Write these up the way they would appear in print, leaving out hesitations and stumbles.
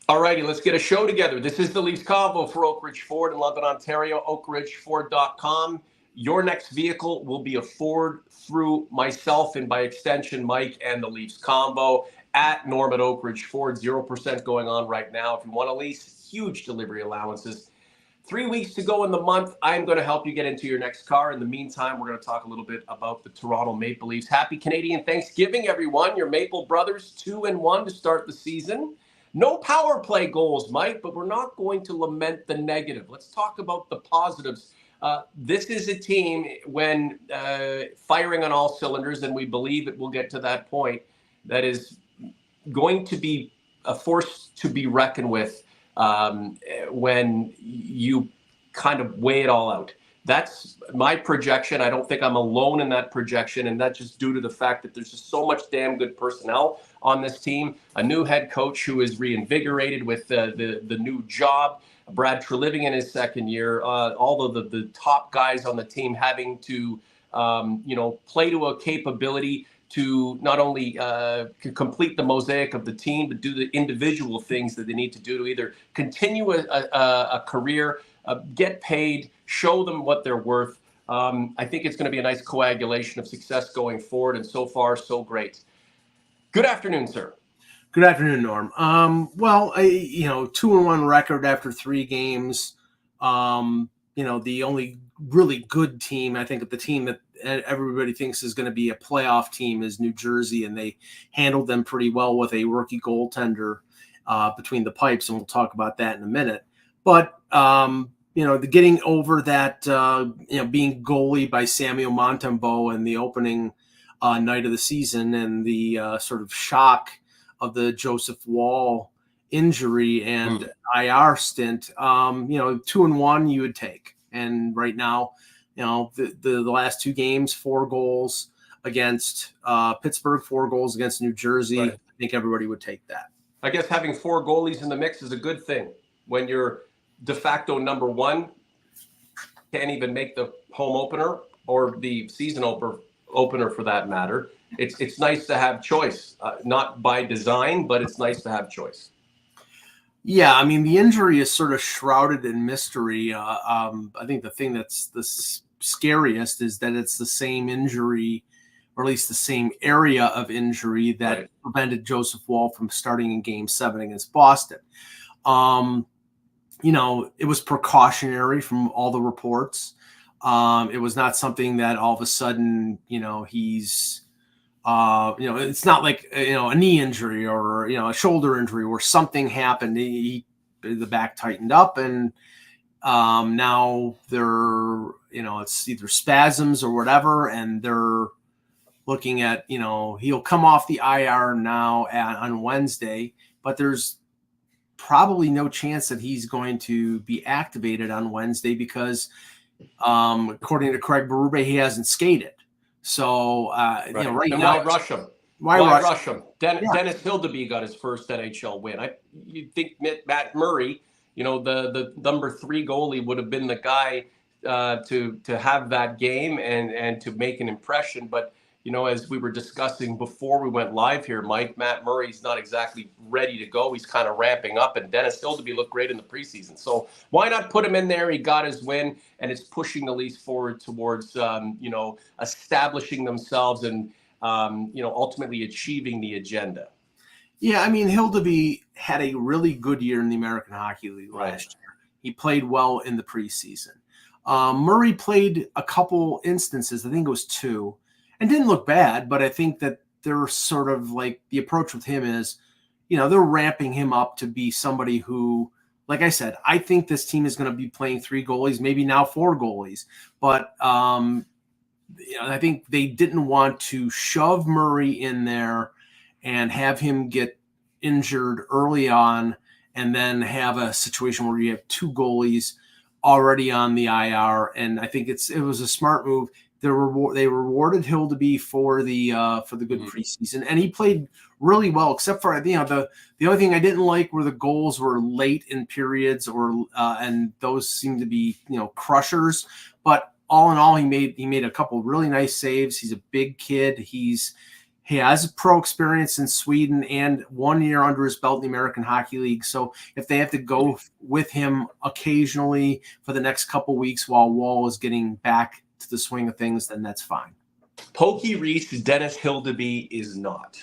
All righty, let's get a show together. This is the Leafs Convo for Oak Ridge Ford in London, Ontario, oakridgeford.com. Your next vehicle will be a Ford through myself and by extension, Mike and the Leafs Convo at Norm at Oak Ridge Ford. 0% going on right now. If you want to lease, huge delivery allowances. 3 weeks to go in the month. I'm going to help you get into your next car. In the meantime, we're going to talk a little bit about the Toronto Maple Leafs. Happy Canadian Thanksgiving, everyone. Your Maple Brothers 2-1 to start the season. No power play goals, Mike, but we're not going to lament the negative. Let's talk about the positives. This is a team when firing on all cylinders, and we believe it will get to that point, that is going to be a force to be reckoned with when you kind of weigh it all out. That's my projection. I don't think I'm alone in that projection, and that's just due to the fact that there's just so much damn good personnel on this team. A new head coach who is reinvigorated with the new job. Brad Treliving in his second year. All of the top guys on the team having to play to a capability to not only complete the mosaic of the team, but do the individual things that they need to do to either continue a career, get paid, show them what they're worth. I think it's going to be a nice coagulation of success going forward, and so far, so great. Good afternoon, sir. Good afternoon, Norm. 2-1 record after 3 games. The only really good team, I think, the team that everybody thinks is going to be a playoff team is New Jersey, and they handled them pretty well with a rookie goaltender between the pipes, and we'll talk about that in a minute. But the getting over that, being goalie by Samuel Montembeault in the opening night of the season, and the sort of shock of the Joseph Wall injury and IR stint, 2-1 you would take. And right now, the last 2 games, 4 goals against Pittsburgh, 4 goals against New Jersey. Right. I think everybody would take that. I guess having 4 goalies in the mix is a good thing when you're de facto number 1, can't even make the home opener or the season opener for that matter. It's nice to have choice, not by design, but it's nice to have choice. Yeah, I mean, the injury is sort of shrouded in mystery. I think the thing that's the scariest is that it's the same injury, or at least the same area of injury that prevented Joseph Wall from starting in Game 7 against Boston. It was precautionary from all the reports. It was not something that all of a sudden, he's it's not like, a knee injury or, a shoulder injury where something happened. The back tightened up, and now they're, it's either spasms or whatever. And they're looking at, he'll come off the IR now on Wednesday, but there's probably no chance that he's going to be activated on Wednesday because, according to Craig Berube, he hasn't skated. So, right now, why rush him? Why rush him? Dennis Hildeby got his first NHL win. You'd think Matt Murray, the number 3 goalie, would have been the guy to have that game and to make an impression. But, as we were discussing before we went live here, Mike, Matt Murray's not exactly ready to go. He's kind of ramping up, and Dennis Hildeby looked great in the preseason. So why not put him in there? He got his win, and it's pushing the Leafs forward towards, establishing themselves and, ultimately achieving the agenda. Yeah, I mean, Hildeby had a really good year in the American Hockey League last year. He played well in the preseason. Murray played a couple instances, I think it was 2, and didn't look bad, but I think that they're sort of like, the approach with him is, they're ramping him up to be somebody who, like I said, I think this team is going to be playing 3 goalies, maybe now 4 goalies. But I think they didn't want to shove Murray in there and have him get injured early on, and then have a situation where you have 2 goalies already on the IR. And I think it was a smart move. They rewarded Hildeby for the good preseason, and he played really well, except for the only thing I didn't like were the goals were late in periods, and those seemed to be crushers. But all in all, he made a couple really nice saves. He's a big kid. He's he has pro experience in Sweden and 1 year under his belt in the American Hockey League. So if they have to go with him occasionally for the next couple weeks while Wall is getting back to the swing of things, then that's fine. Pokey Reese, Dennis Hildeby is not.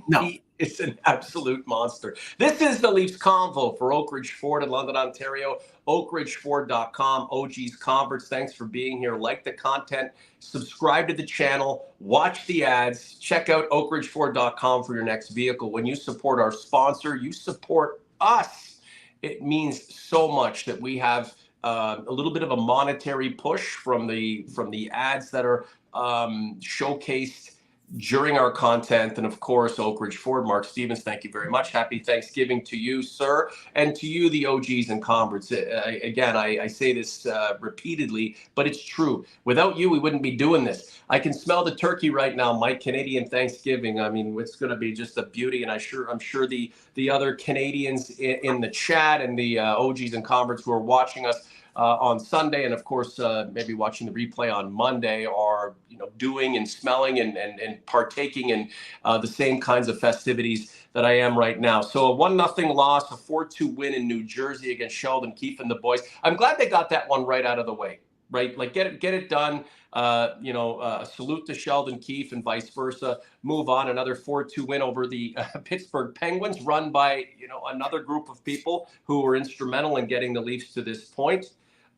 No. He is an absolute monster. This is the Leafs Convo for Oak Ridge Ford in London, Ontario. OakRidgeFord.com. OG's Converts, thanks for being here. Like the content, subscribe to the channel, watch the ads, check out OakRidgeFord.com for your next vehicle. When you support our sponsor, you support us. It means so much that we have a little bit of a monetary push from the ads that are showcased during our content. And of course, Oak Ridge Ford, Mark Stevens, thank you very much. Happy Thanksgiving to you, sir, and to you, the OGs and converts. Again, I say this repeatedly, but it's true. Without you, we wouldn't be doing this. I can smell the turkey right now, Mike. Canadian Thanksgiving. I mean, it's going to be just a beauty, and I'm sure the other Canadians in the chat and the OGs and converts who are watching us on Sunday, and of course, maybe watching the replay on Monday, are doing and smelling and partaking in the same kinds of festivities that I am right now. So a 1-0 loss, a 4-2 win in New Jersey against Sheldon Keefe and the boys. I'm glad they got that one right out of the way. Right, like get it done. Salute to Sheldon Keefe and vice versa. Move on. Another 4-2 win over the Pittsburgh Penguins, run by another group of people who were instrumental in getting the Leafs to this point.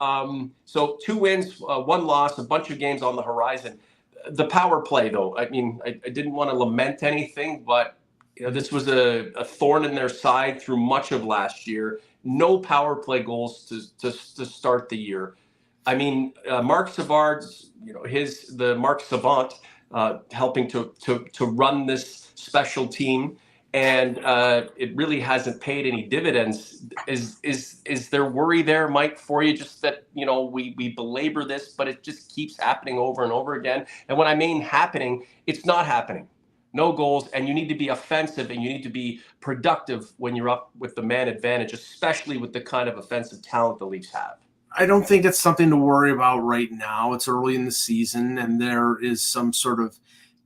So 2 wins, 1 loss, a bunch of games on the horizon. The power play, though, I mean, I didn't want to lament anything, but this was a thorn in their side through much of last year. No power play goals to start the year. I mean, Mark Savard's, the Mark Savant helping to run this special team, and it really hasn't paid any dividends. Is there worry there, Mike, for you? Just that we belabor this, but it just keeps happening over and over again. And when I mean happening, it's not happening. No goals, and you need to be offensive and you need to be productive when you're up with the man advantage, especially with the kind of offensive talent the Leafs have. I don't think it's something to worry about right now. It's early in the season, and there is some sort of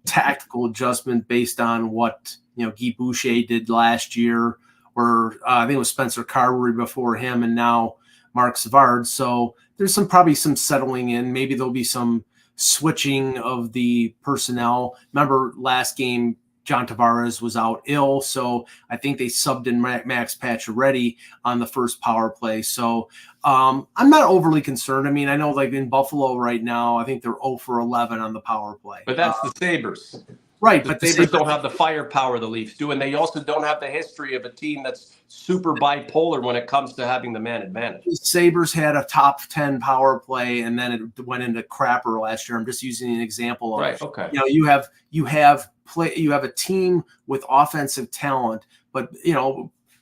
tactical adjustment based on what Guy Boucher did last year, or I think it was Spencer Carberry before him, and now Mark Savard. So there's probably some settling in. Maybe there'll be some switching of the personnel. Remember last game, John Tavares was out ill, so I think they subbed in Max Pacioretty on the first power play. So I'm not overly concerned. I mean, I know like in Buffalo right now, I think they're 0 for 11 on the power play. But that's the Sabres. Right, but the Sabres don't have the firepower the Leafs do, and they also don't have the history of a team that's super bipolar when it comes to having the man advantage. The Sabres had a top 10 power play, and then it went into crapper last year. I'm just using an example of, right, okay. You have a team with offensive talent, but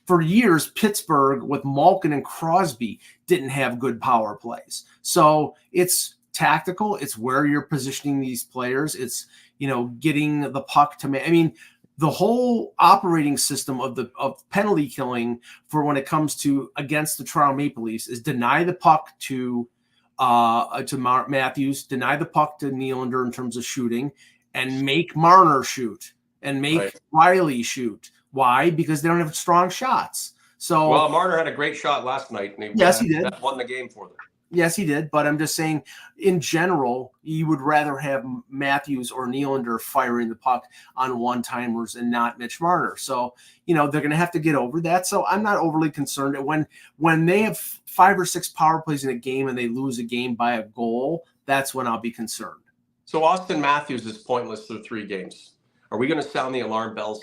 for years Pittsburgh with Malkin and Crosby didn't have good power plays. So it's tactical. It's where you're positioning these players. It's getting the puck to me. I mean, the whole operating system of penalty killing for when it comes to against the Toronto Maple Leafs is deny the puck to Matthews, deny the puck to Nylander in terms of shooting, and make Marner shoot and make Riley shoot. Why? Because they don't have strong shots. So Marner had a great shot last night, and he did. That won the game for them. Yes, he did. But I'm just saying, in general, you would rather have Matthews or Nylander firing the puck on one-timers and not Mitch Marner. So, they're going to have to get over that. So I'm not overly concerned. When they have 5 or 6 power plays in a game and they lose a game by a goal, that's when I'll be concerned. So Austin Matthews is pointless through 3 games. Are we going to sound the alarm bells?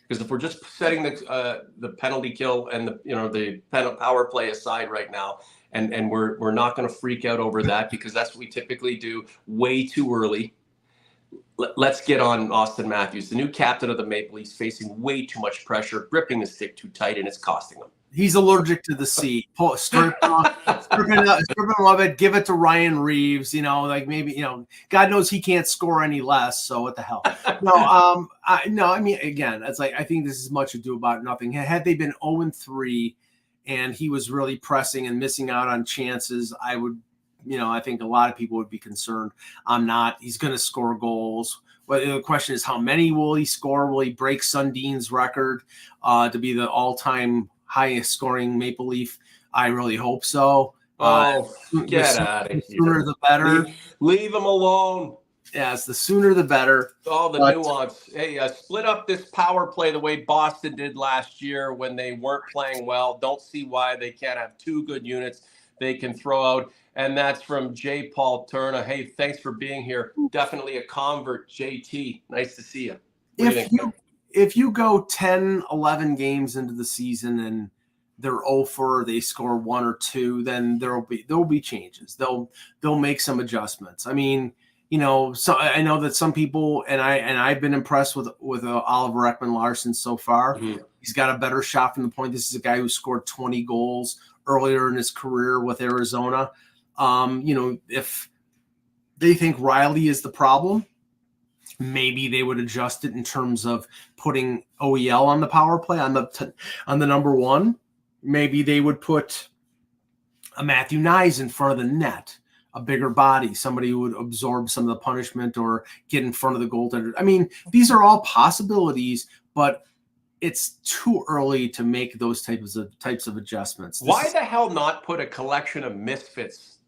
Because if we're just setting the penalty kill and the power play aside right now, and we're not going to freak out over that because that's what we typically do way too early. Let's get on Austin Matthews, the new captain of the Maple Leafs, facing way too much pressure, gripping the stick too tight, and it's costing him. He's allergic to the sea. Strip him of it. Give it to Ryan Reeves. Maybe God knows he can't score any less. So what the hell? No, I mean, again, it's like I think this is much ado about nothing. Had they been 0-3, and he was really pressing and missing out on chances, I would, I think a lot of people would be concerned. I'm not. He's going to score goals. But the question is, how many will he score? Will he break Sundin's record to be the all-time highest scoring Maple Leaf? I really hope so. Get out of here. The sooner the better. Leave him alone. Yes, the sooner the better. Nuance. Hey, split up this power play the way Boston did last year when they weren't playing well. Don't see why they can't have two good units they can throw out. And that's from J. Paul Turner. Hey, thanks for being here. Definitely a convert, JT. Nice to see you. If you go 10, 11 games into the season and they're 0-4, they score 1 or 2, then there'll be changes. They'll make some adjustments. I mean, so I know that some people, and I've been impressed with Oliver Ekman-Larsson so far. Mm-hmm. He's got a better shot from the point. This is a guy who scored 20 goals earlier in his career with Arizona. If they think Riley is the problem, maybe they would adjust it in terms of putting OEL on the power play on the number one. Maybe they would put a Matthew Nyes in front of the net, a bigger body, somebody who would absorb some of the punishment or get in front of the goaltender. I mean, these are all possibilities, but it's too early to make those types of adjustments. Why the hell not put a collection of misfits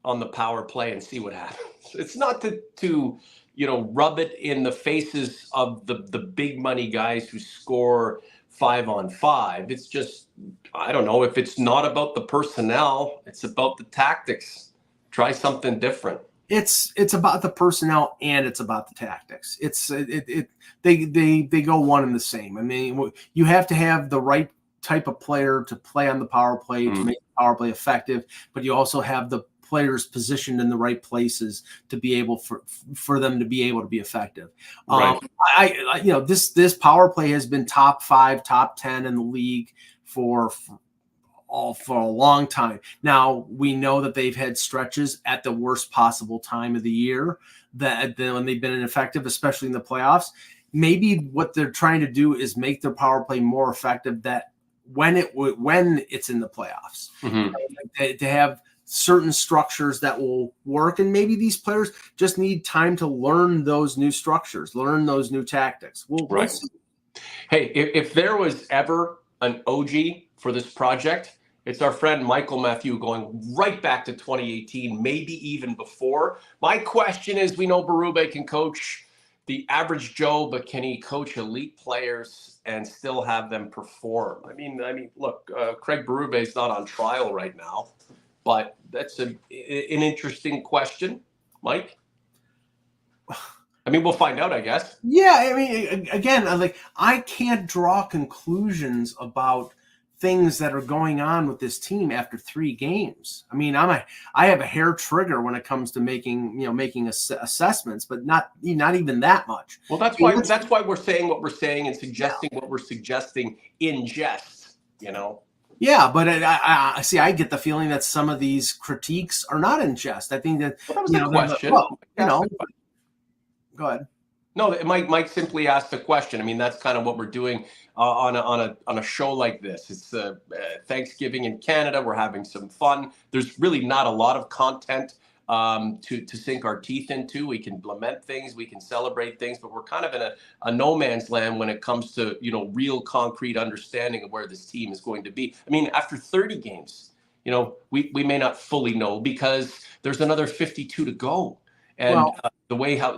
on the power play and see what happens? It's not to rub it in the faces of the big money guys who score 5-on-5. It's just, I don't know, if it's not about the personnel, it's about the tactics. Try something different. It's about the personnel and it's about the tactics. They go one and the same. I mean, you have to have the right type of player to play on the power play to make the power play effective, but you also have the players positioned in the right places to be able for them to be able to be effective. Right. This power play has been top 5, top 10 in the league for a long time. Now, we know that they've had stretches at the worst possible time of the year that when they've been ineffective, especially in the playoffs. Maybe what they're trying to do is make their power play more effective that when it's in the playoffs, to have certain structures that will work. And maybe these players just need time to learn those new structures, learn those new tactics. We'll see. Hey, if there was ever an OG for this project, it's our friend Michael Matthew, going right back to 2018, maybe even before. My question is, we know Berube can coach the average Joe, but can he coach elite players and still have them perform? I mean, look, Craig Berube is not on trial right now, but that's an interesting question, Mike. I mean, we'll find out, I guess. Yeah, I mean, again, I can't draw conclusions about things that are going on with this team after 3 games. I mean, I have a hair trigger when it comes to making assessments, but not even that much. Well, that's why we're saying what we're saying and suggesting what we're suggesting in jest, Yeah, but I see. I get the feeling that some of these critiques are not in jest. I think that that was the question. Go ahead. No, Mike simply asked the question. I mean, that's kind of what we're doing on a show like this. It's Thanksgiving in Canada. We're having some fun. There's really not a lot of content to sink our teeth into. We can lament things, we can celebrate things, but we're kind of in a no man's land when it comes to real concrete understanding of where this team is going to be. I mean, after 30 games, we may not fully know because there's another 52 to go. And the way how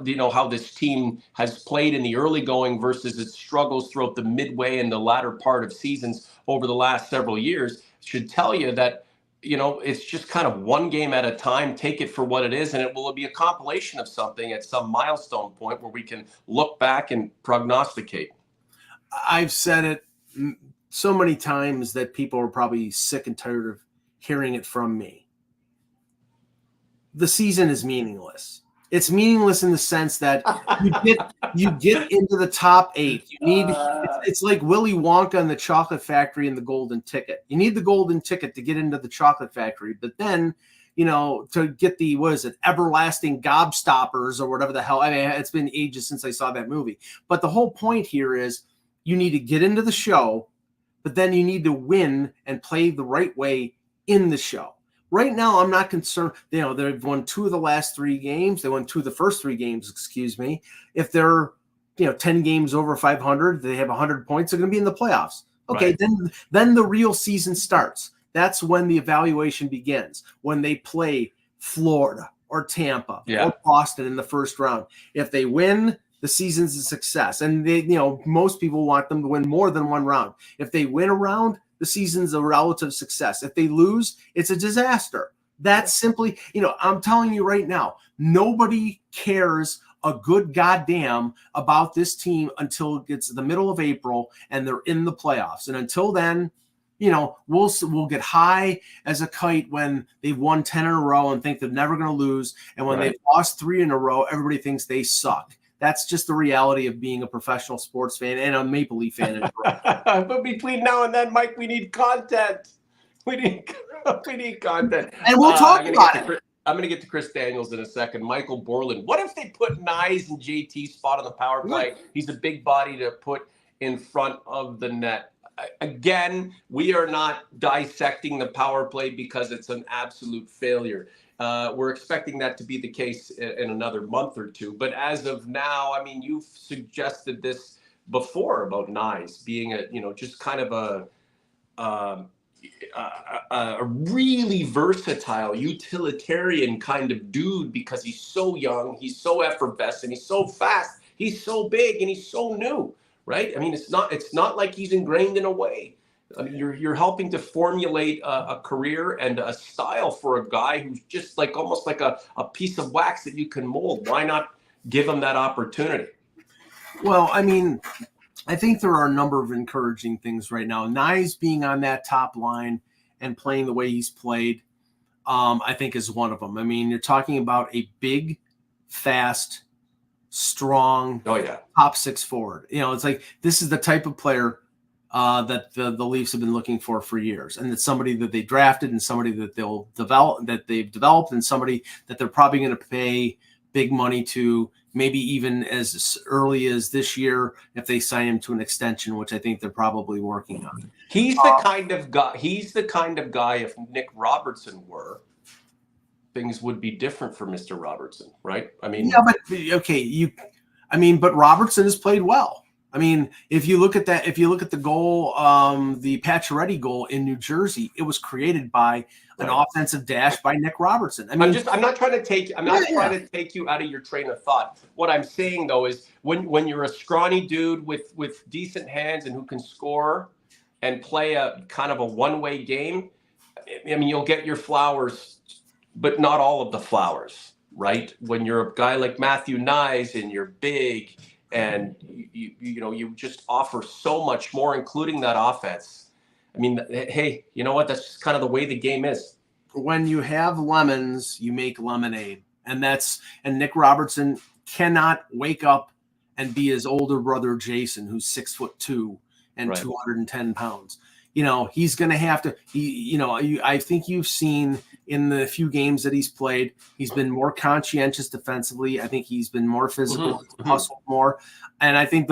this team has played in the early going versus its struggles throughout the midway and the latter part of seasons over the last several years should tell you that, it's just kind of one game at a time. Take it for what it is, and it will be a compilation of something at some milestone point where we can look back and prognosticate. I've said it so many times that people are probably sick and tired of hearing it from me. The season is meaningless. It's meaningless in the sense that you get into the top 8. You need it's like Willy Wonka and the Chocolate Factory and the Golden Ticket. You need the Golden Ticket to get into the Chocolate Factory, but then to get the everlasting gobstoppers or whatever the hell. I mean, it's been ages since I saw that movie. But the whole point here is you need to get into the show, but then you need to win and play the right way in the show. right now, I'm not concerned. They've won 2 of the last 3 games. They won 2 of the first 3 games, excuse me. If they're, 10 games over 500, they have 100 points, they're going to be in the playoffs. Okay, right. Then the real season starts. That's when the evaluation begins, when they play Florida or Tampa or Boston in the first round. If they win, the season's a success. And most people want them to win more than 1 round. If they win a round, the season's a relative success. If they lose, it's a disaster. That's simply, I'm telling you right now, nobody cares a good goddamn about this team until it gets the middle of April and they're in the playoffs. And until then, we'll get high as a kite when they've won 10 in a row and think they're never going to lose. And when they've lost 3 in a row, everybody thinks they suck. That's just the reality of being a professional sports fan and a Maple Leaf fan. But between now and then, Mike, we need content. We need content. And we'll talk about it. I'm going to get to Chris Daniels in a second. Michael Borland. What if they put Nyes in JT's spot on the power play? He's a big body to put in front of the net. Again, we are not dissecting the power play because it's an absolute failure. We're expecting that to be the case in another month or 2. But as of now, I mean, you've suggested this before about Nyes being just kind of a really versatile, utilitarian kind of dude because he's so young, he's so effervescent, he's so fast, he's so big, and he's so new, right? I mean, it's not like he's ingrained in a way. I mean, you're helping to formulate a career and a style for a guy who's just like almost like a piece of wax that you can mold. Why not give him that opportunity? Well, I mean, I think there are a number of encouraging things right now. Nyes being on that top line and playing the way he's played, I think is one of them. I mean, you're talking about a big, fast, strong, top 6 forward. It's like this is the type of player that the Leafs have been looking for years, and it's somebody that they drafted, and somebody that they've developed, and somebody that they're probably going to pay big money to. Maybe even as early as this year, if they sign him to an extension, which I think they're probably working on. He's the kind of guy. He's the kind of guy. If Nick Robertson were, things would be different for Mr. Robertson, right? I mean, but Robertson has played well. I mean, if you look at the goal, the Pacioretty goal in New Jersey, it was created by an offensive dash by Nick Robertson. I mean, I'm not trying to take you out of your train of thought. What I'm saying though is when you're a scrawny dude with decent hands and who can score and play a kind of a one-way game, I mean, you'll get your flowers, but not all of the flowers, right? When you're a guy like Matthew Nyes and you're big and you just offer so much more, including that offense. I mean, hey, you know what? That's just kind of the way the game is. When you have lemons, you make lemonade. And Nick Robertson cannot wake up and be his older brother, Jason, who's 6'2" and 210 pounds. He's going to have to, I think you've seen in the few games that he's played, he's been more conscientious defensively. I think he's been more physical, hustled more. And I think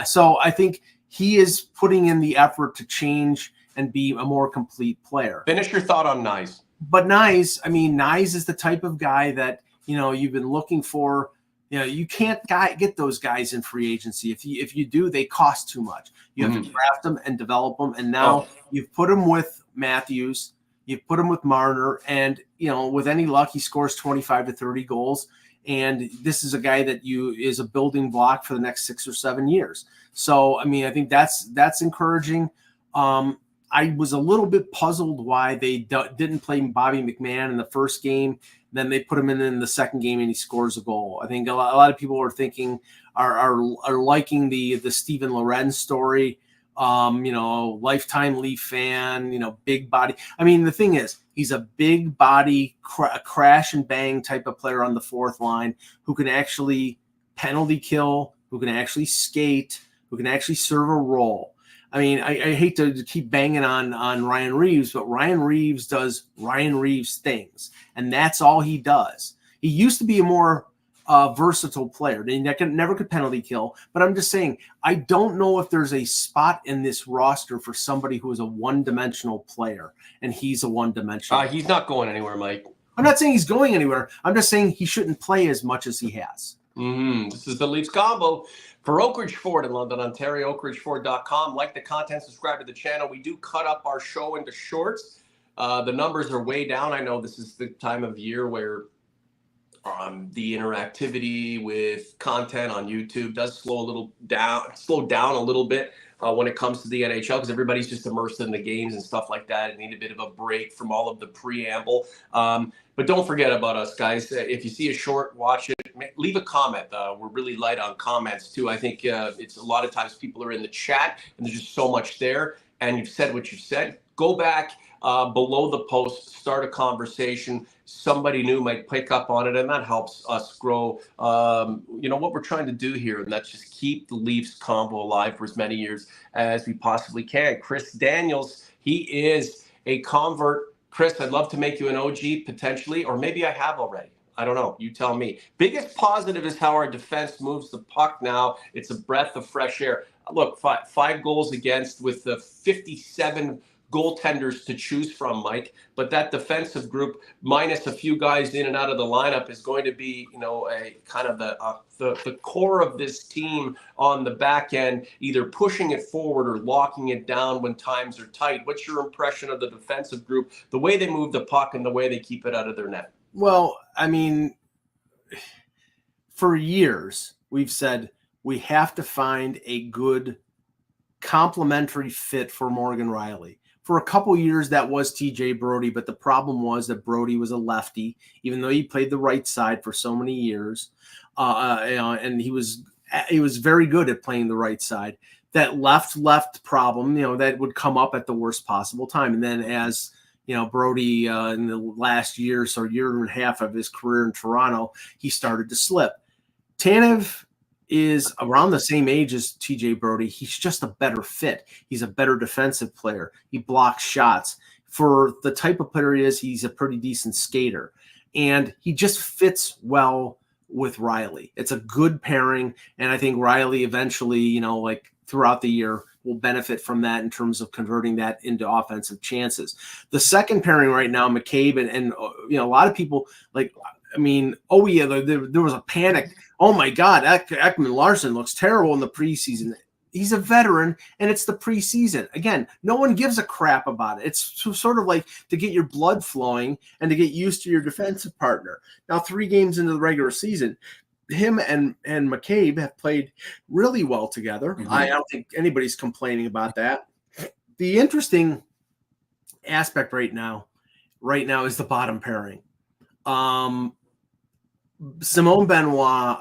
so I think he is putting in the effort to change and be a more complete player. Finish your thought on Nyes. But Nyes is the type of guy that, you've been looking for. You can't get those guys in free agency. If you do, they cost too much. You have to draft them and develop them. And now you've put them with Matthews, you've put him with Marner, and with any luck, he scores 25 to 30 goals. And this is a guy that is a building block for the next 6 or 7 years. So, I mean, I think that's encouraging. I was a little bit puzzled why they didn't play Bobby McMahon in the first game. Then they put him in the second game and he scores a goal. I think a lot of people are thinking, are liking the Steven Lorenz story. Lifetime Leaf fan, big body. I mean, the thing is, he's a big body, crash and bang type of player on the fourth line who can actually penalty kill, who can actually skate, who can actually serve a role. I mean, I hate to keep banging on Ryan Reeves, but Ryan Reeves does Ryan Reeves things, and that's all he does. He used to be a more versatile player. They never could penalty kill. But I'm just saying, I don't know if there's a spot in this roster for somebody who is a one-dimensional player, and he's a one-dimensional. He's not going anywhere, Mike. I'm not saying he's going anywhere. I'm just saying he shouldn't play as much as he has. This is the Leafs Convo for Oak Ridge Ford in London, Ontario, oakridgeford.com. Like the content, subscribe to the channel. We do cut up our show into shorts. The numbers are way down. I know this is the time of year where the interactivity with content on YouTube does slow down a little bit when it comes to the NHL, because everybody's just immersed in the games and stuff like that and need a bit of a break from all of the preamble. But don't forget about us, guys. If you see a short, watch it. Leave a comment. We're really light on comments too. I think it's a lot of times people are in the chat and there's just so much there, and you've said what you've said. Go back below the post, start a conversation. Somebody new might pick up on it, and that helps us grow. What we're trying to do here, and that's just keep the Leafs Convo alive for as many years as we possibly can. Chris Daniels, he is a convert. Chris, I'd love to make you an OG potentially, or maybe I have already. I don't know. You tell me. Biggest positive is how our defense moves the puck now. It's a breath of fresh air. Look, five goals against with the 57 goaltenders to choose from, Mike. But that defensive group, minus a few guys in and out of the lineup, is going to be, a kind of the core of this team on the back end, either pushing it forward or locking it down when times are tight. What's your impression of the defensive group, the way they move the puck and the way they keep it out of their net? Well, I mean, for years, we've said we have to find a good complementary fit for Morgan Rielly. For a couple years, that was TJ Brodie, but the problem was that Brodie was a lefty, even though he played the right side for so many years, and he was very good at playing the right side. That left problem, that would come up at the worst possible time, and then as Brodie in the last year and a half of his career in Toronto, he started to slip. Tanev is around the same age as TJ Brodie. He's just a better fit. He's a better defensive player. He blocks shots. For the type of player he is, he's a pretty decent skater. And he just fits well with Rielly. It's a good pairing. And I think Rielly eventually, throughout the year, will benefit from that in terms of converting that into offensive chances. The second pairing right now, McCabe and a lot of people there was a panic. Oh my God, Ekman Larsson looks terrible in the preseason. He's a veteran, and it's the preseason. Again, no one gives a crap about it. It's sort of like to get your blood flowing and to get used to your defensive partner. Now, 3 games into the regular season, him and McCabe have played really well together. Mm-hmm. I don't think anybody's complaining about that. The interesting aspect right now is the bottom pairing. Simone Benoit,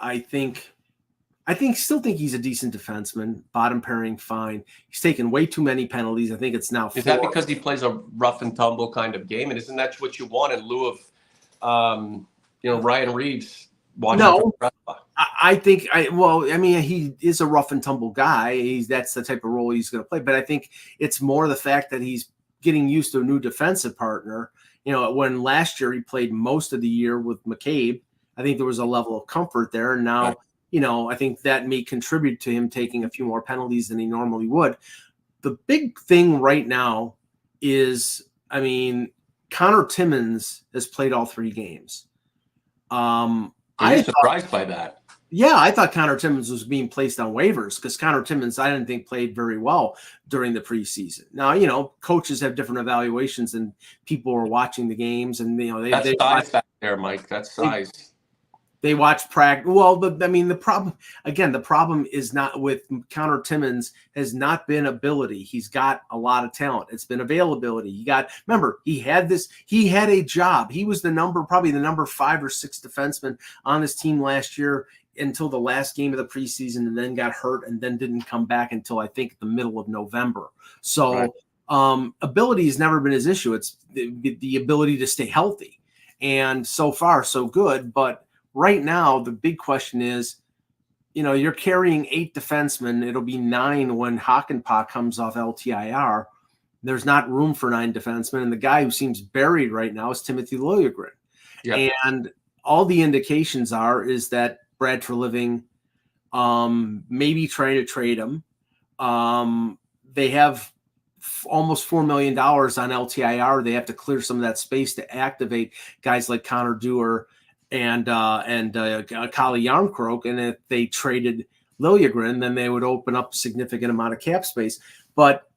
still think he's a decent defenseman. Bottom pairing, fine. He's taken way too many penalties. I think it's now 4. Is that because he plays a rough and tumble kind of game? And isn't that what you want in lieu of, Ryan Reeves? No, I think he is a rough and tumble guy. That's the type of role he's going to play. But I think it's more the fact that he's getting used to a new defensive partner. When last year he played most of the year with McCabe, I think there was a level of comfort there. And now, I think that may contribute to him taking a few more penalties than he normally would. The big thing right now is, Connor Timmins has played all 3 games. I'm surprised by that. Yeah, I thought Connor Timmins was being placed on waivers because Connor Timmins, I didn't think, played very well during the preseason. Now, coaches have different evaluations and people are watching the games and, that's size back there, Mike. That's size. They watch practice. Well, the problem is not with Connor Timmins has not been ability. He's got a lot of talent. It's been availability. Remember, he had a job. He was probably the number 5 or 6 defenseman on his team last year until the last game of the preseason, and then got hurt and then didn't come back until I think the middle of November. So ability has never been his issue. It's the ability to stay healthy. And so far, so good. But right now, the big question is, you're carrying 8 defensemen. It'll be 9 when Hakanpää comes off LTIR. There's not room for 9 defensemen. And the guy who seems buried right now is Timothy Lilegren. Yep. And all the indications is that Brad Treliving maybe trying to trade him. They have almost $4 million on LTIR. They have to clear some of that space to activate guys like Connor Dewar and Kali Yarncroke. And if they traded Lilegren, then they would open up a significant amount of cap space. But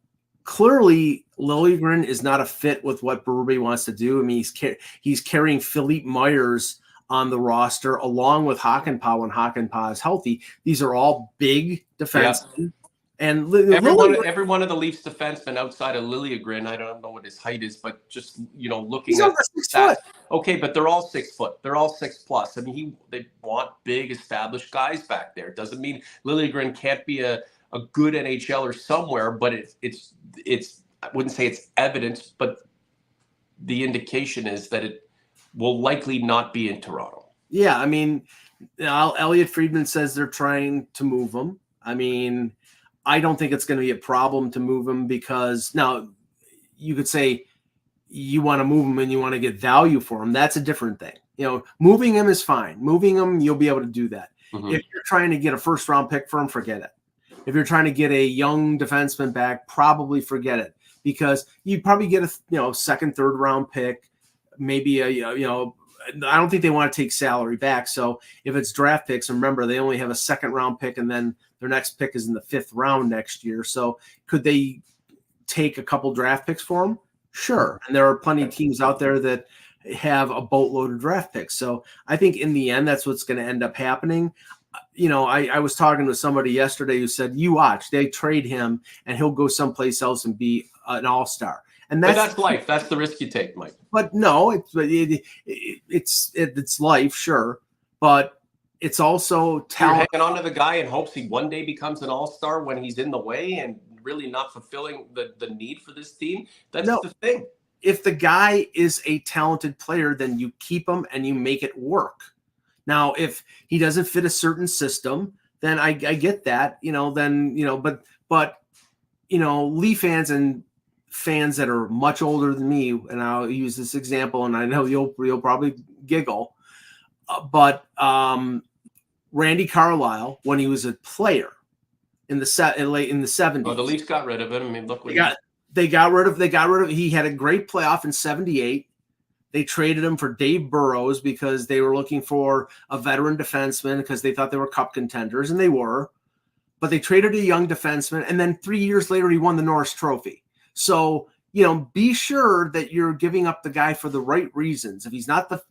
clearly, Lilegren is not a fit with what Berube wants to do. I mean, he's carrying Philippe Myers on the roster along with Hakanpää when Hakanpää is healthy. These are all big defensemen. Yeah. And every one of the Leafs defensemen outside of Lilegren, I don't know what his height is, but just looking at that, okay, but they're all 6 foot. They're all 6+. I mean, they want big established guys back there. It doesn't mean Lilegren can't be a good NHLer somewhere, but it's I wouldn't say it's evidence, but the indication is that it will likely not be in Toronto. Yeah, I mean, Elliot Friedman says they're trying to move him. I mean, I don't think it's going to be a problem to move him because now you could say you want to move him and you want to get value for him. That's a different thing. Moving him is fine. Moving him, you'll be able to do that. Mm-hmm. If you're trying to get a first-round pick for him, forget it. If you're trying to get a young defenseman back, probably forget it because you'd probably get a second, third round pick, maybe I don't think they want to take salary back. So if it's draft picks, remember they only have a second round pick and then their next pick is in the 5th round next year. So could they take a couple draft picks for them? Sure. And there are plenty of teams out there that have a boatload of draft picks. So I think in the end, that's what's going to end up happening. I was talking to somebody yesterday who said, you watch, they trade him and he'll go someplace else and be an all-star. And that's life. That's the risk you take, Mike. But no, it's life, sure. But it's also talent. You're hanging on to the guy in hopes he one day becomes an all-star when he's in the way and really not fulfilling the need for this team. That's the thing. If the guy is a talented player, then you keep him and you make it work. Now, if he doesn't fit a certain system, then I get that, but Leaf fans and fans that are much older than me, and I'll use this example, and I know you'll probably giggle, but Randy Carlyle, when he was a player in the 70s. Oh, the Leafs got rid of him. I mean, look what they got rid of. He had a great playoff in 78. They traded him for Dave Burrows because they were looking for a veteran defenseman because they thought they were cup contenders, and they were. But they traded a young defenseman, and then 3 years later, he won the Norris Trophy. So, be sure that you're giving up the guy for the right reasons. If he's not a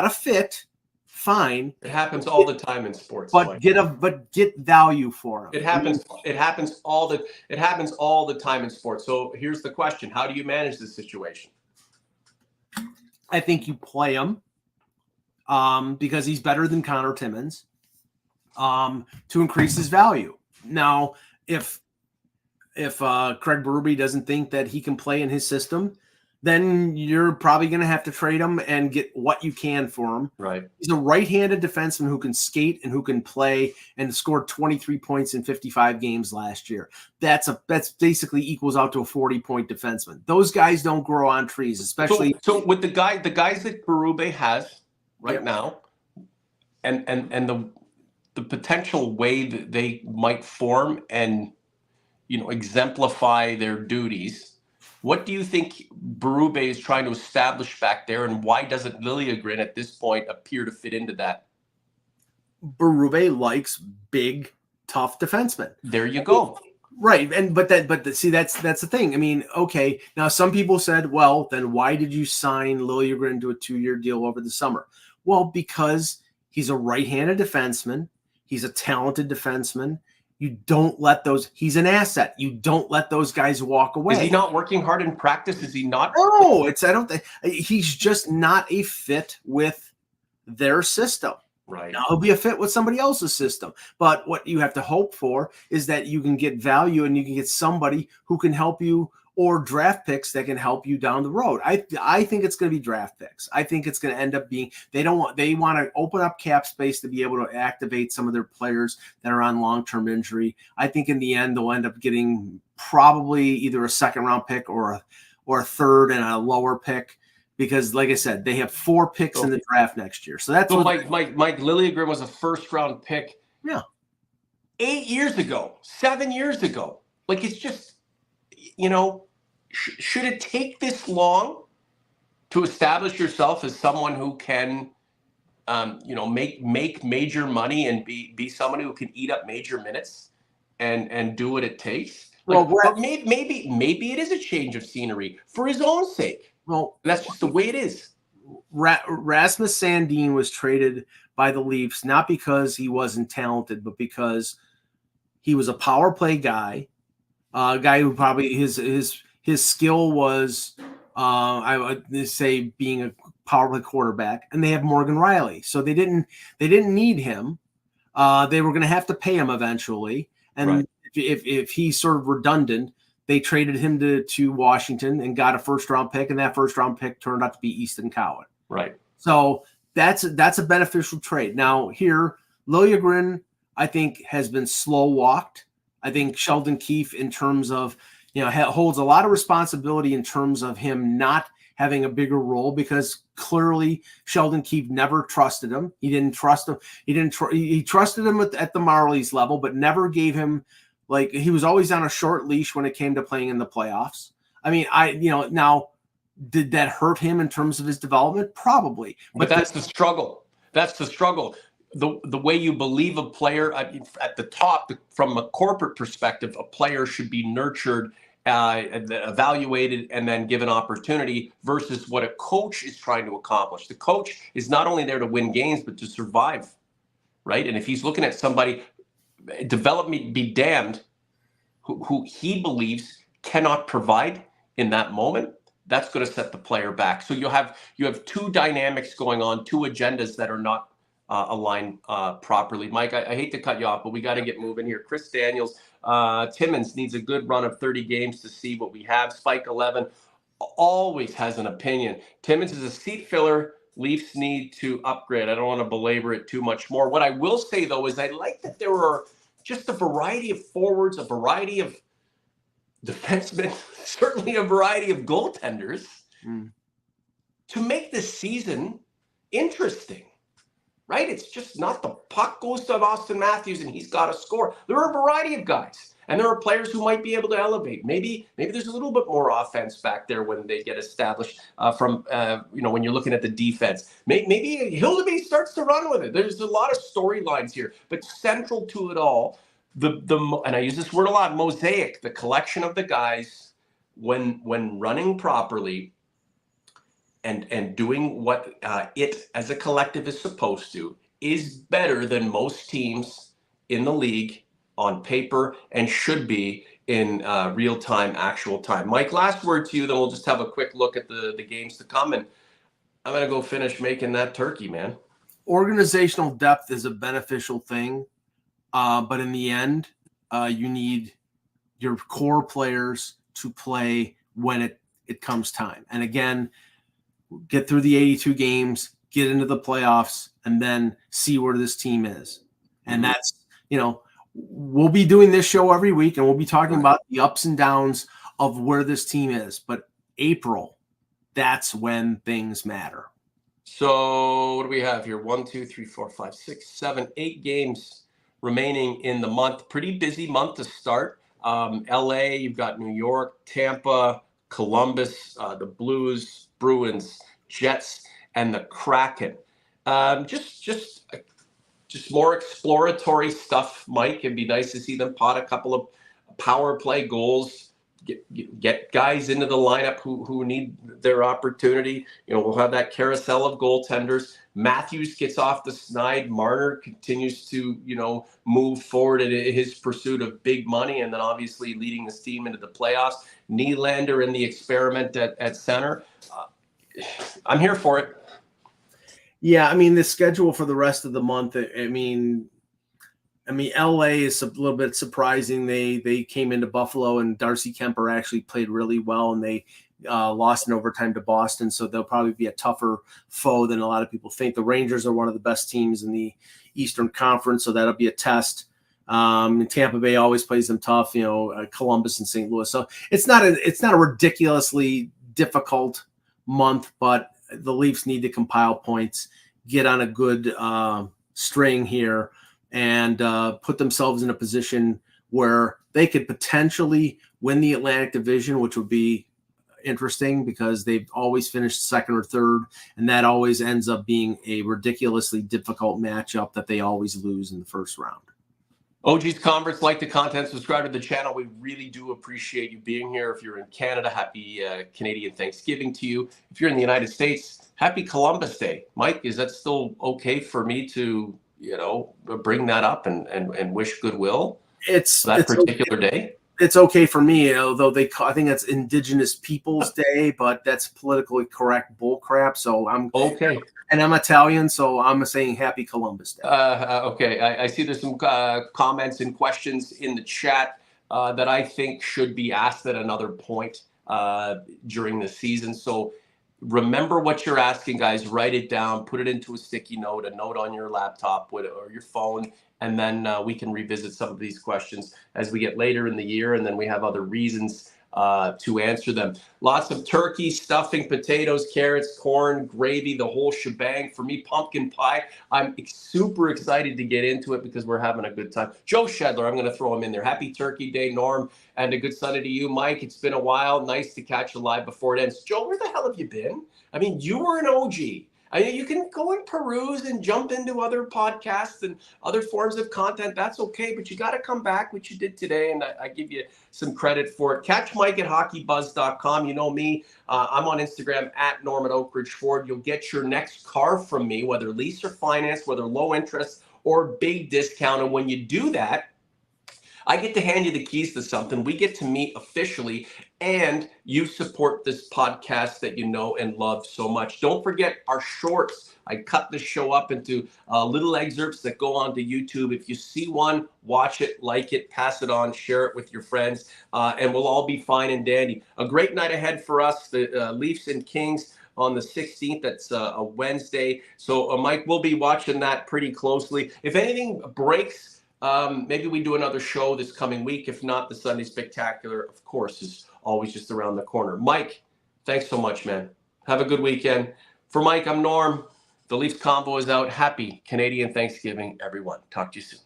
fit, fine. It happens all the time in sports. But get value for him. It happens all the time in sports. So here's the question: how do you manage this situation? I think you play him because he's better than Connor Timmins to increase his value. Now, if Craig Berube doesn't think that he can play in his system, then you're probably going to have to trade him and get what you can for him. Right. He's a right-handed defenseman who can skate and who can play and scored 23 points in 55 games last year. That's basically equals out to a 40-point defenseman. Those guys don't grow on trees, especially. So with the guys that Berube has right now, and the potential way that they might form and exemplify their duties. What do you think Berube is trying to establish back there, and why doesn't Lilegren at this point appear to fit into that? Berube likes big, tough defensemen. There you go. Right, see, that's the thing. I mean, okay, now some people said, well, then why did you sign Lilegren to a 2-year deal over the summer? Well, because he's a right-handed defenseman. He's a talented defenseman. You don't let he's an asset. You don't let those guys walk away. Is he not working hard in practice? Is he not? No, I don't think he's just not a fit with their system. Right. Now he'll be a fit with somebody else's system. But what you have to hope for is that you can get value and you can get somebody who can help you, or draft picks that can help you down the road. I think it's going to be draft picks. I think it's going to end up being they want to open up cap space to be able to activate some of their players that are on long-term injury. I think in the end they'll end up getting probably either a second round pick or a third and a lower pick. because, like I said, they have 4 picks in the draft next year. So that's so Mike Lilegren was a first-round pick. Yeah. 8 years ago, 7 years ago. Like, it's just, should it take this long to establish yourself as someone who can, make major money and be someone who can eat up major minutes and do what it takes? Like, or maybe it is a change of scenery for his own sake. Well, that's just the way it is. Rasmus Sandin was traded by the Leafs not because he wasn't talented, but because he was a power play guy, a guy who probably his skill was, I would say, being a power play quarterback. And they have Morgan Riley, so they didn't need him. They were going to have to pay him eventually, and right. if he's sort of redundant, they traded him to Washington and got a first-round pick, and that first-round pick turned out to be Easton Cowan. Right. So that's a beneficial trade. Now here, Lilegren, I think, has been slow walked. I think Sheldon Keefe, in terms of, holds a lot of responsibility in terms of him not having a bigger role, because clearly Sheldon Keefe never trusted him. He didn't trust him. He trusted him at the Marlies level, but never gave him, like, he was always on a short leash when it came to playing in the playoffs. I mean, now, did that hurt him in terms of his development? Probably. But that's the struggle. That's the struggle. The way you believe a player, I mean, at the top, from a corporate perspective, a player should be nurtured, evaluated, and then given opportunity, versus what a coach is trying to accomplish. The coach is not only there to win games, but to survive, right? And if he's looking at somebody, development be damned, who he believes cannot provide in that moment, that's going to set the player back. So you have 2 dynamics going on, 2 agendas that are not aligned properly. Mike, I hate to cut you off, but we got to get moving here. Chris Daniels, Timmins needs a good run of 30 games to see what we have. Spike 11 always has an opinion. Timmins is a seat filler. Leafs need to upgrade. I don't want to belabor it too much more. What I will say, though, is I like that there are just a variety of forwards, a variety of defensemen, certainly a variety of goaltenders to make this season interesting, right? It's just not the puck goes to Austin Matthews and he's got to score. There are a variety of guys, and there are players who might be able to elevate. Maybe there's a little bit more offense back there when they get established when you're looking at the defense. Maybe Hildeby starts to run with it. There's a lot of storylines here, but central to it all, and I use this word a lot, mosaic, the collection of the guys when running properly and doing what it as a collective is supposed to, is better than most teams in the league on paper, and should be in real time, actual time. Mike, last word to you, then we'll just have a quick look at the games to come, and I'm going to go finish making that turkey, man. Organizational depth is a beneficial thing. But in the end, you need your core players to play when it comes time. And again, get through the 82 games, get into the playoffs, and then see where this team is. And that's, we'll be doing this show every week, and we'll be talking about the ups and downs of where this team is. But April, that's when things matter. So what do we have here? 1, 2, 3, 4, 5, 6, 7, 8 games remaining in the month. Pretty busy month to start. LA, you've got New York, Tampa, Columbus, the Blues, Bruins, Jets, and the Kraken. Just more exploratory stuff, Mike. It'd be nice to see them pot a couple of power play goals, get guys into the lineup who need their opportunity. We'll have that carousel of goaltenders. Matthews gets off the snide. Marner continues to, move forward in his pursuit of big money, and then obviously leading this team into the playoffs. Nylander in the experiment at center. I'm here for it. Yeah, I mean, the schedule for the rest of the month, I mean, LA is a little bit surprising. They came into Buffalo, and Darcy Kemper actually played really well, and they lost in overtime to Boston, so they'll probably be a tougher foe than a lot of people think. The Rangers are one of the best teams in the Eastern Conference, so that'll be a test. Tampa Bay always plays them tough, Columbus and St. Louis. So it's not a ridiculously difficult month, but the Leafs need to compile points, get on a good string here, and put themselves in a position where they could potentially win the Atlantic Division, which would be interesting because they've always finished second or third, and that always ends up being a ridiculously difficult matchup that they always lose in the first round. OG's Converts, like the content, subscribe to the channel. We really do appreciate you being here. If you're in Canada, happy Canadian Thanksgiving to you. If you're in the United States, happy Columbus Day. Mike, is that still okay for me to, bring that up and wish goodwill that particular day? It's okay for me, although I think that's Indigenous Peoples Day, but that's politically correct bullcrap. So I'm okay, and I'm Italian, so I'm saying Happy Columbus Day. Okay, I see there's some comments and questions in the chat that I think should be asked at another point during the season. So remember what you're asking, guys. Write it down, put it into a sticky note, a note on your laptop or your phone. And then we can revisit some of these questions as we get later in the year, and then we have other reasons to answer them. Lots of turkey, stuffing, potatoes, carrots, corn, gravy, the whole shebang. For me, pumpkin pie. I'm super excited to get into it because we're having a good time. Joe Shedler, I'm going to throw him in there. Happy Turkey Day, Norm, and a good Sunday to you, Mike. It's been a while. Nice to catch you live before it ends. Joe, where the hell have you been? I mean, you were an OG. I mean, you can go and peruse and jump into other podcasts and other forms of content. That's okay, but you got to come back, which you did today, and I give you some credit for it. Catch Mike at hockeybuzz.com. You know me. I'm on Instagram at Norman Oak Ridge Ford. You'll get your next car from me, whether lease or finance, whether low interest or big discount. And when you do that, I get to hand you the keys to something. We get to meet officially, and you support this podcast that you know and love so much. Don't forget our shorts. I cut the show up into little excerpts that go onto YouTube. If you see one, watch it, like it, pass it on, share it with your friends, and we'll all be fine and dandy. A great night ahead for us, the Leafs and Kings on the 16th. That's a Wednesday. So, Mike, we'll be watching that pretty closely. If anything breaks, maybe we do another show this coming week. If not, the Sunday Spectacular, of course, is always just around the corner. Mike, thanks so much, man. Have a good weekend. For Mike, I'm Norm. The Leafs Convo is out. Happy Canadian Thanksgiving, everyone. Talk to you soon.